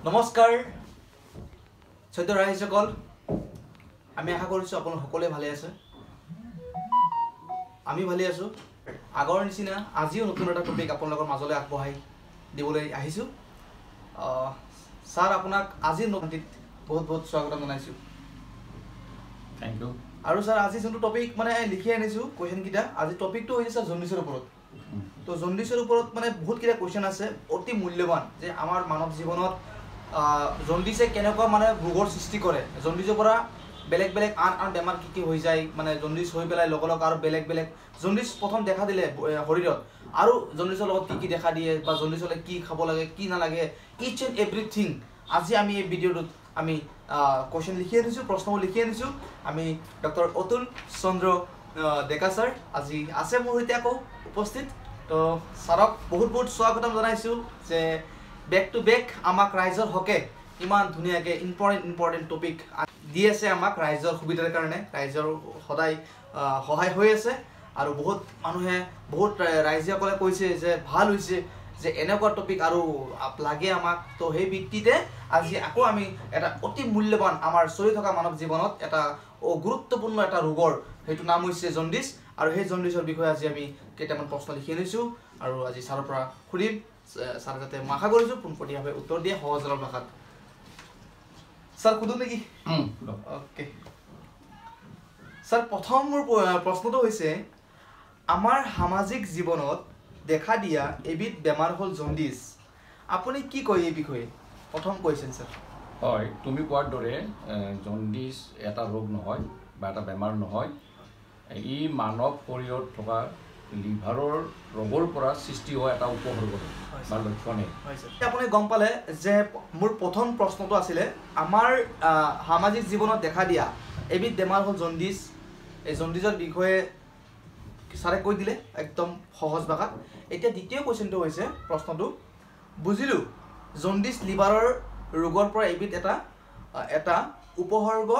নমস্কাৰ সৈতে ৰাইজসকল আমি আশা কৰিছো আপোনালোক সকলোৱে ভালে আছে আমি ভালে আছো আগৰ নিচিনা আজিও নতুন এটা টপিক আপোনালোকৰ মাজলৈ আগবঢ়াই দিবলৈ আহিছো স্যাৰ আপোনাক আজি নতুনটিত বহুত বহুত স্বাগতম জনাইছো থ্যাংক ইউ আৰু স্যাৰ আজি যোনটো টপিক মানে লিখি আনিছো কোৱেশ্চন কিটা আজি টপিকটো হৈছে জন্ডিছৰ ওপৰত তো জন্ডিছৰ ওপৰত মানে বহুত কিটা কোৱেশ্চন আছে অতি মূল্যৱান যে আমাৰ মানৱ জীৱনত জন্ডিছে কেনেকুৱা মানে ৰোগৰ সৃষ্টি কৰে জন্ডিছৰ পৰা বেলেগ বেলেগ আন বেমাৰ কি হৈ যায় মানে জন্ডিছ হৈ পেলাই লগ আৰু বেলেগ বেলেগ জন্ডিছ প্ৰথম দেখা দিলে শৰীৰত আৰু জন্ডিছৰ লগত কি দেখা দিয়ে বা জন্ডিছ হ'লে কি খাব লাগে কি নালাগে ইচ এণ্ড এভৰিথিং আজি আমি এই ভিডিঅ'টোত আমি কোৱেশ্চন লিখি আনিছো প্ৰশ্নবোৰ লিখি আনিছো আমি ডক্টৰ অতুল চন্দ্ৰ ডেকা স্যাৰ আজি আছে মোৰ সৈতে আকৌ উপস্থিত তো স্যাৰক বহুত বহুত স্বাগতম জনাইছো যে বেক টু বেক আমাক ৰাইজৰ হকে ইমান ধুনীয়াকে ইম্পৰ্টেণ্ট টপিক দি আছে আমাক ৰাইজৰ সুবিধাৰ কাৰণে ৰাইজৰ সদায় সহায় হৈ আছে আৰু বহুত মানুহে বহুত ৰাইজসকলে কৈছে যে ভাল হৈছে যে এনেকুৱা টপিক আৰু লাগে আমাক তো সেই ভিত্তিতে আজি আকৌ আমি এটা অতি মূল্যৱান আমাৰ চলি থকা মানৱ জীৱনত এটা গুৰুত্বপূৰ্ণ এটা ৰোগৰ সেইটো নাম হৈছে জন্ডিছ আৰু সেই জন্ডিছৰ বিষয়ে আজি আমি কেইটামান প্ৰশ্ন লিখি আনিছো আৰু আজি ছাৰৰ পৰা সুধিম স্যাৰ যাতে মই আশা কৰিছো পোনপটীয়াভাৱে উত্তৰ দিয়ে সহজ সৰল ভাষাত স্যাৰ সুধো নেকি ওকে স্যাৰ প্ৰথম মোৰ প্ৰশ্নটো হৈছে আমাৰ সামাজিক জীৱনত দেখা দিয়া এবিধ বেমাৰ হ'ল জন্ডিছ আপুনি কি কয় এই বিষয়ে প্ৰথম কোৱেশ্চন স্যাৰ হয় তুমি কোৱাৰ দৰে জন্ডিছ এটা ৰোগ নহয় বা এটা বেমাৰ নহয় ই মানৱ শৰীৰত থকা লিভাৰৰ ৰোগৰ পৰা সৃষ্টি হোৱা এটা উপসৰ্গ বা লক্ষণে আপুনি গম পালে যে মোৰ প্ৰথম প্ৰশ্নটো আছিলে আমাৰ সামাজিক জীৱনত দেখা দিয়া এবিধ বেমাৰ হ'ল জন্ডিছ এই জন্ডিছৰ বিষয়ে ছাৰে কৈ দিলে একদম সহজ ভাষাত এতিয়া দ্বিতীয় কোৱেশ্চনটো হৈছে প্ৰশ্নটো বুজিলো জন্ডিছ লিভাৰৰ ৰোগৰ পৰা এবিধ এটা উপসৰ্গ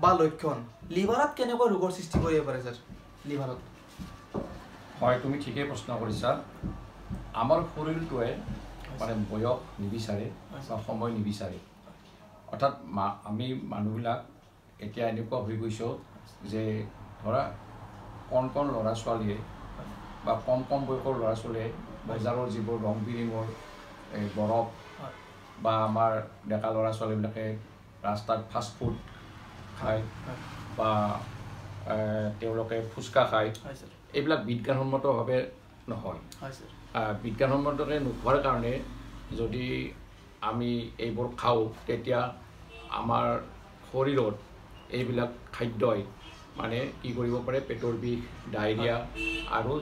বা লক্ষণ লিভাৰত কেনেকুৱা ৰোগৰ সৃষ্টি কৰিব পাৰে স্যাৰ লিভাৰত হয় তুমি ঠিকেই প্ৰশ্ন কৰিছা আমাৰ শৰীৰটোৱে মানে বয়স নিবিচাৰে বা সময় নিবিচাৰে অৰ্থাৎ আমি মানুহবিলাক এতিয়া এনেকুৱা হৈ গৈছোঁ যে ধৰা কণ কণ ল'ৰা ছোৱালীয়ে বা কম বয়সৰ ল'ৰা ছোৱালীয়ে বজাৰৰ যিবোৰ ৰং বিৰঙৰ বৰফ বা আমাৰ ডেকা ল'ৰা ছোৱালীবিলাকে ৰাস্তাত ফাষ্ট ফুড খায় বা তেওঁলোকে ফুচকা খায় এইবিলাক বিজ্ঞানসন্মতভাৱে নহয় বিজ্ঞানসন্মতভাৱে নোখোৱাৰ কাৰণে যদি আমি এইবোৰ খাওঁ তেতিয়া আমাৰ শৰীৰত এইবিলাক খাদ্যই মানে কি কৰিব পাৰে পেটৰ বিষ ডায়েৰিয়া আৰু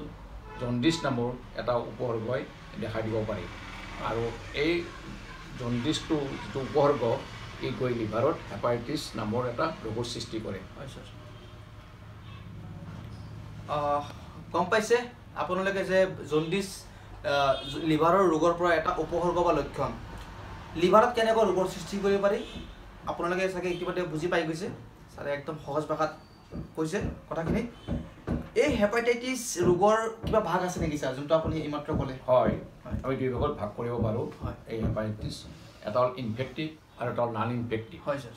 জন্ডিছ নামৰ এটা উপসৰ্গই দেখা দিব পাৰে আৰু এই জন্ডিছটো যিটো উপসৰ্গ ই গৈ লিভাৰত হেপাটাইটিছ নামৰ এটা ৰোগৰ সৃষ্টি কৰে গম পাইছে আপোনালোকে যে জন্ডিছ লিভাৰৰ ৰোগৰ পৰা এটা উপসৰ্গ বা লক্ষণ লিভাৰত কেনেকুৱা ৰোগৰ সৃষ্টি কৰিব পাৰি আপোনালোকে চাগে ইতিমধ্যে বুজি পাই গৈছে ছাৰে একদম সহজ ভাষাত কৈছে কথাখিনি এই হেপাটাইটিছ ৰোগৰ কিবা ভাগ আছে নেকি ছাৰ যোনটো আপুনি এইমাত্ৰ ক'লে হয় আমি দুই ভাগত ভাগ কৰিব পাৰোঁ এই হেপাটাইটিছ এটা হ'ল ইনফেক্টিভ আৰু এটা হ'ল নন ইনফেক্টিভ হয় ছাৰ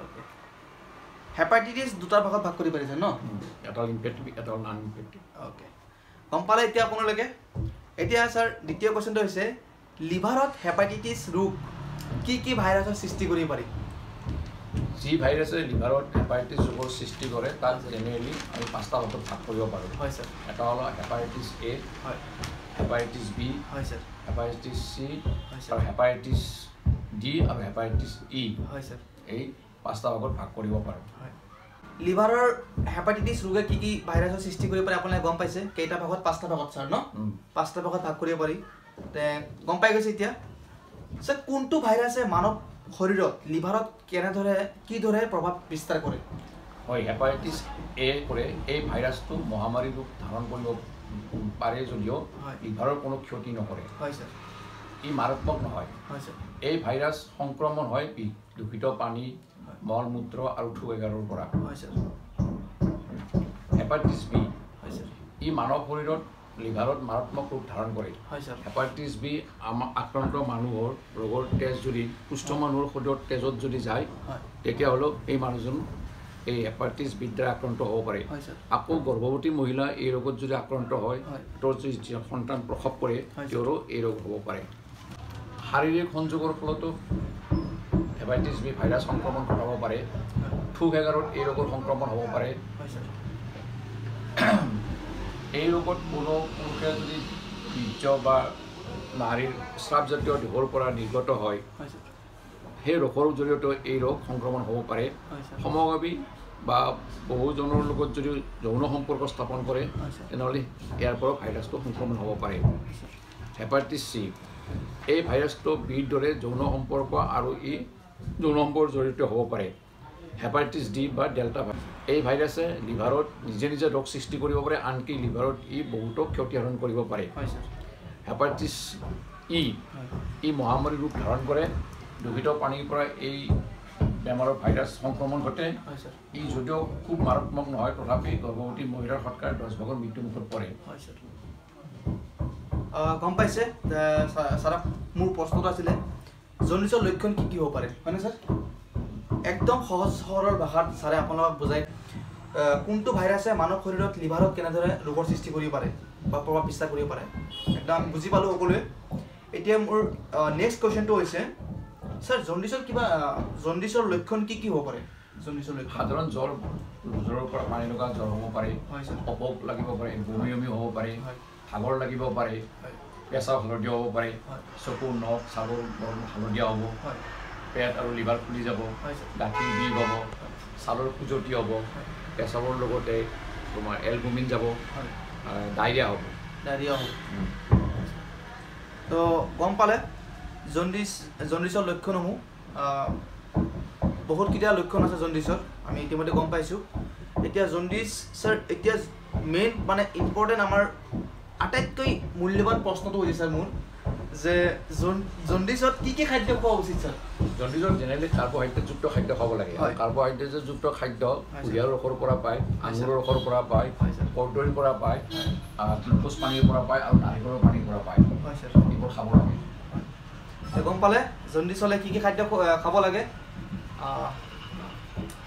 অ'কে হেপাটাইটিছ দুটা ভাগত ভাগ কৰি পাৰিছে ন এটা হ'ল ইনফেক্টিভ এটা হ'ল নন ইনফেক্টিভ অ'কে গম পালে এতিয়া আপোনালোকে এতিয়া ছাৰ দ্বিতীয় কুৱেশ্যনটো হৈছে লিভাৰত হেপাটাইটিছ ৰোগ কি ভাইৰাছৰ সৃষ্টি কৰিব পাৰি যি ভাইৰাছে লিভাৰত হেপাটাইটিছ ৰোগৰ সৃষ্টি কৰে তাক জেনেৰেলি আমি 5টা ভাগত ভাগ কৰিব পাৰোঁ হয় ছাৰ এটা হ'ল হেপাটাইটিছ এ হয় হেপাটাইটিছ বি হয় ছাৰ হেপাটাইটিছ চি হয় আৰু হেপাটাইটিছ ডি আৰু হেপাটাইটিছ ই হয় ছাৰ এই 5টা ভাগত ভাগ কৰিব পাৰোঁ হয় লিভাৰৰ হেপাটাইটিছ ৰোগে কি ভাইৰাছৰ সৃষ্টি কৰিব পাৰে আপোনালোকে গম পাইছে কেইটা ভাগত 5টা ভাগত ছাৰ ন 5টা ভাগত ভাগ কৰিব পাৰি তে গম পাই গৈছে এতিয়া স্যাৰ কোনটো ভাইৰাছে মানৱ শৰীৰত লিভাৰত কিদৰে প্ৰভাৱ বিস্তাৰ কৰে হয় হেপাটাইটিছ এ কৰে এই ভাইৰাছটো মহামাৰী ৰূপ ধাৰণ কৰিব পাৰে যদিও লিভাৰৰ কোনো ক্ষতি নকৰে হয় ছাৰ ই মাৰাত্মক নহয় হয় ছাৰ এই ভাইৰাছ সংক্ৰমণ হয় দূষিত পানী মল মূত্ৰ আৰু থু এগাৰৰ পৰা হয় ছাৰ হেপাটাইটিছ বি হয় ছাৰ ই মানৱ শৰীৰত লিভাৰত মাৰাত্মক ৰূপ ধাৰণ কৰে হয় স্যাৰ হেপাটাইটিছ বি আক্ৰান্ত মানুহৰ ৰোগৰ তেজ যদি সুস্থ মানুহৰ শৰীৰত তেজত যদি যায় তেতিয়াহ'লেও এই মানুহজন এই হেপাটাইটিছ বিৰ দ্বাৰা আক্ৰান্ত হ'ব পাৰে আকৌ গৰ্ভৱতী মহিলা এই ৰোগত যদি আক্ৰান্ত হয় তেওঁৰ যদি সন্তান প্ৰসৱ কৰে তেওঁৰো এই ৰোগ হ'ব পাৰে শাৰীৰিক সংযোগৰ ফলতো হেপাটাইটিছ বি ভাইৰাছ সংক্ৰমণ ঘটাব পাৰে থুক এগাৰত এই ৰোগৰ সংক্ৰমণ হ'ব পাৰে এই ৰোগত কোনো পুৰুষে যদি বীৰ্য বা নাৰীৰ স্ৰাৱজাতীয় দেহৰ পৰা নিৰ্গত হয় সেই ৰোগৰ জৰিয়তে এই ৰোগ সংক্ৰমণ হ'ব পাৰে সমগামী বা বহুজনৰ লগত যদি যৌন সম্পৰ্ক স্থাপন কৰে তেনেহ'লে ইয়াৰ পৰা ভাইৰাছটো সংক্ৰমণ হ'ব পাৰে হেপাটাইটিছ চি এই ভাইৰাছটো বিৰ দৰে যৌন সম্পৰ্ক আৰু ই যৌন সম্পৰ্কৰ জৰিয়তে হ'ব পাৰে হেপাটাইটিছ ডি বা ডেল্টা ভাইৰাছ এই ভাইৰাছে লিভাৰত নিজে নিজে ৰোগ সৃষ্টি কৰিব পাৰে আনকি লিভাৰত ই বহুতো ক্ষতিসাধন কৰিব পাৰে হেপাটাইটিছ ই মহামাৰী ৰূপ ধাৰণ কৰে দূষিত পানীৰ পৰা এই বেমাৰৰ ভাইৰাছ সংক্ৰমণ ঘটে ই যদিও খুব মাৰাত্মক নহয় তথাপি গৰ্ভৱতী মহিলাৰ শতকৰা 10% মৃত্যুমুখত পৰে গম পাইছে ছাৰ মোৰ প্ৰশ্নটো আছিলে জণ্ডিছৰ লক্ষণ কি হ'ব পাৰে হয়নে ছাৰ একদম সহজ সৰল ভাষাত ছাৰে আপোনালোকক বুজাই কোনটো ভাইৰাছে মানৱ শৰীৰত লিভাৰত কেনেদৰে ৰোগৰ সৃষ্টি কৰিব পাৰে বা প্ৰভাৱ বিস্তাৰ কৰিব পাৰে একদম বুজি পালোঁ সকলোৱে এতিয়া মোৰ নেক্সট কুৱেশ্যনটো হৈছে স্যাৰ জণ্ডিছৰ লক্ষণ কি হ'ব পাৰে জণ্ডিছৰ লক্ষণ সাধাৰণ জ্বৰৰ পৰা পানী লগা জ্বৰ হ'ব পাৰে অপক লাগিব পাৰে বমি হ'ব পাৰে ভাগৰ লাগিব পাৰে পেচাব হালধীয়া হ'ব পাৰে চকু নখ ছালৰ হালধীয়া হ'ব পেট আৰু লিভাৰ ফুলি যাব গাঁঠিৰ বিষ হ'ব ছালৰ খুজতি হ'ব পেচাবৰ লগতে তোমাৰ এলবুমিন যাব ডায়েৰিয়া হ'ব তো গম পালে জণ্ডিছৰ লক্ষণসমূহ বহুতকেইটা লক্ষণ আছে জণ্ডিছৰ আমি ইতিমধ্যে গম পাইছোঁ এতিয়া জণ্ডিছ ছাৰ এতিয়া মেইন মানে ইম্পৰ্টেণ্ট আমাৰ আটাইতকৈ মূল্যৱান প্ৰশ্নটো হৈছে ছাৰ মোৰ যে জণ্ডিছত কি খাদ্য খোৱা উচিত ছাৰ জণ্ডিছত জেনেৰেলি কাৰ্বহাইড্ৰেটযুক্ত খাদ্য খাব লাগে কাৰ্বহাইড্ৰেটযুক্ত খাদ্য কুঁহিয়াৰ ৰসৰ পৰা পায় আঙুৰৰ ৰসৰ পৰা পায় কৰ্দৈৰ পৰা পায় গ্লুক'জ পানীৰ পৰা পায় আৰু নাৰিকলৰ পানীৰ পৰা পায় এইবোৰ খাব লাগে গম পালে জণ্ডিছ হ'লে কি খাদ্য খাব লাগে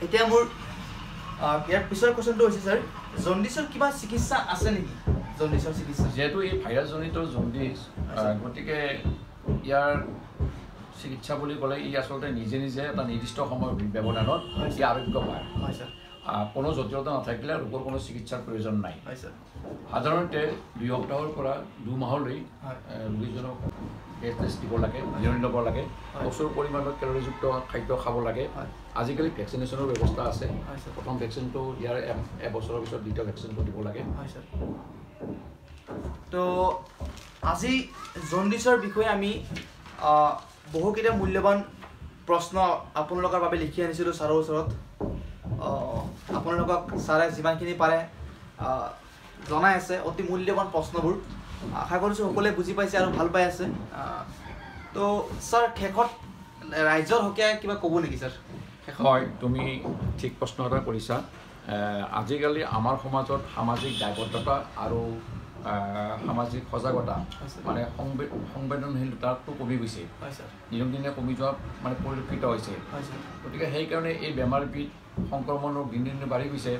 এতিয়া মোৰ ইয়াৰ পিছৰ কুৱেশ্যনটো হৈছে ছাৰ জণ্ডিছৰ কিবা চিকিৎসা আছে নেকি জণ্ডিছৰ চিকিৎসা যেহেতু এই ভাইৰাছজনিত জণ্ডিছ গতিকে ইয়াৰ চিকিৎসা বুলি ক'লে ই আচলতে নিজে নিজে এটা নিৰ্দিষ্ট সময়ৰ ব্যৱধানত ই আৰোগ্য পায় কোনো জটিলতা নাথাকিলে ৰোগৰ কোনো চিকিৎসাৰ প্ৰয়োজন নাই সাধাৰণতে 2 সপ্তাহৰ পৰা 2 মাহলৈ ৰোগীজনক টেষ্ট দিব লাগে জিৰণি ল'ব লাগে প্ৰচুৰ পৰিমাণৰ কেলৰিযুক্ত খাদ্য খাব লাগে আজিকালি ভেকচিনেশ্যনৰ ব্যৱস্থা আছে প্ৰথম ভেকচিনটো ইয়াৰ এবছৰৰ পিছত দ্বিতীয় ভেকচিনটো দিব লাগে তো আজি জণ্ডিছৰ বিষয়ে আমি বহুকেইটা মূল্যৱান প্ৰশ্ন আপোনালোকৰ বাবে লিখি আনিছিলোঁ ছাৰৰ ওচৰত আপোনালোকক ছাৰে যিমানখিনি পাৰে জনাই আছে অতি মূল্যৱান প্ৰশ্নবোৰ আশা কৰিছোঁ সকলোৱে বুজি পাইছে আৰু ভাল পাই আছে তো ছাৰ শেষত ৰাইজৰ হকে কিবা ক'ব নেকি ছাৰ হয় তুমি ঠিক প্ৰশ্ন এটা কৰিছা আজিকালি আমাৰ সমাজত সামাজিক দায়বদ্ধতা আৰু সামাজিক সজাগতা মানে সংবেদনশীলতাটো কমি গৈছে দিনক দিনে কমি যোৱা মানে পৰিলক্ষিত হৈছে গতিকে সেইকাৰণে এই বেমাৰবিধ সংক্ৰমণৰ দিনে দিনে বাঢ়ি গৈছে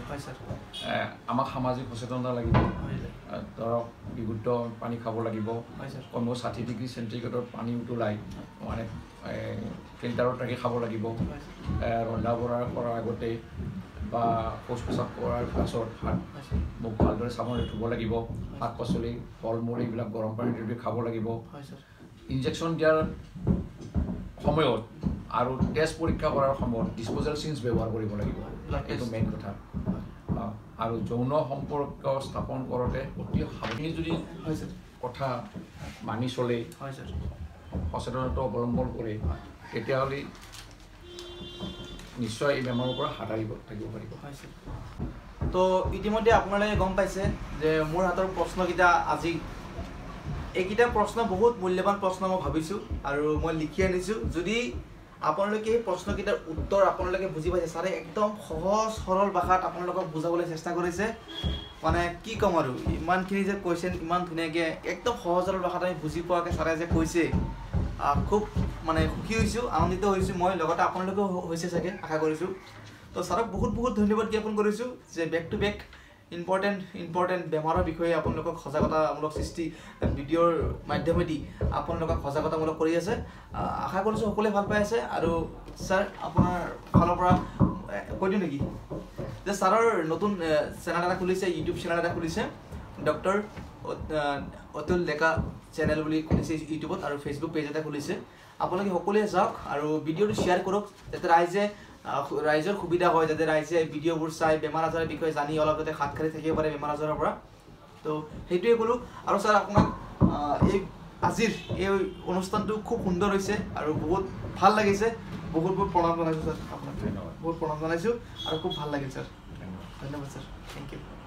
আমাক সামাজিক সচেতনতা লাগিব ধৰক বিশুদ্ধ পানী খাব লাগিব কমেও 60 ডিগ্ৰী চেণ্টিগ্ৰেডত পানী উতলাই মানে ফিল্টাৰত ৰাখি খাব লাগিব ৰন্ধা বঢ়া কৰাৰ আগতে বা শৌচ পেচাব কৰাৰ পাছত হাত মুখ ভালদৰে চাবোনেৰে ধুব লাগিব শাক পাচলি ফল মূল এইবিলাক গৰম পানীত দি খাব লাগিব ইনজেকশ্যন দিয়াৰ সময়ত আৰু টেষ্ট পৰীক্ষা কৰাৰ সময়ত ডিছপ'জেল চিঞ্জ ব্যৱহাৰ কৰিব লাগিব এইটো মেইন কথা আৰু যৌন সম্পৰ্ক স্থাপন কৰোঁতে অতি সাৱধানী যদি কথা মানি চলে সচেতনতা অৱলম্বন কৰে তেতিয়াহ'লে নিশ্চয় এই বেমাৰৰ পৰা হাত সাৰিব থাকিব পাৰিব তো ইতিমধ্যে আপোনালোকে গম পাইছে যে মোৰ হাতৰ প্ৰশ্নকেইটা আজি এইকেইটা প্ৰশ্ন বহুত মূল্যৱান প্ৰশ্ন মই ভাবিছোঁ আৰু মই লিখি আনিছোঁ যদি আপোনালোকে এই প্ৰশ্নকেইটাৰ উত্তৰ আপোনালোকে বুজি পাইছে ছাৰে একদম সহজ সৰল ভাষাত আপোনালোকক বুজাবলৈ চেষ্টা কৰিছে মানে কি ক'ম আৰু ইমানখিনি যে কুৱেশ্যন ইমান ধুনীয়াকৈ একদম সহজ সৰল ভাষাত আমি বুজি পোৱাকৈ ছাৰে যে কৈছে খুব মানে সুখী হৈছোঁ আনন্দিত হৈছোঁ মই লগতে আপোনালোকেও হৈছে চাগে আশা কৰিছোঁ তো ছাৰক বহুত বহুত ধন্যবাদ জ্ঞাপন কৰিছোঁ যে বেক টু বেক ইম্পৰ্টেণ্ট বেমাৰৰ বিষয়ে আপোনালোকক সজাগতামূলক সৃষ্টি ভিডিঅ'ৰ মাধ্যমেদি আপোনালোকক সজাগতামূলক কৰি আছে আশা কৰিছোঁ সকলোৱে ভাল পাই আছে আৰু ছাৰ আপোনাৰ ফালৰ পৰা কৈ দিওঁ নেকি যে ছাৰৰ নতুন চেনেল এটা খুলিছে ইউটিউব চেনেল এটা খুলিছে ডক্টৰ অতুল ডেকা চেনেল বুলি খুলিছে ইউটিউবত আৰু ফেচবুক পেজ এটা খুলিছে আপোনালোকে সকলোৱে যাওক আৰু ভিডিঅ'টো শ্বেয়াৰ কৰক যাতে ৰাইজৰ সুবিধা হয় যাতে ৰাইজে ভিডিঅ'বোৰ চাই বেমাৰ আজাৰৰ বিষয়ে জানি অলপ যাতে হাত খালি থাকিব পাৰে বেমাৰ আজাৰৰ পৰা তো সেইটোৱে ক'লোঁ আৰু ছাৰ আপোনাক এই আজিৰ এই অনুষ্ঠানটো খুব সুন্দৰ হৈছে আৰু বহুত ভাল লাগিছে বহুত প্ৰণাম জনাইছোঁ ছাৰ আপোনাক বহুত প্ৰণাম জনাইছোঁ আৰু খুব ভাল লাগিল ছাৰ ধন্যবাদ ছাৰ থেংক ইউ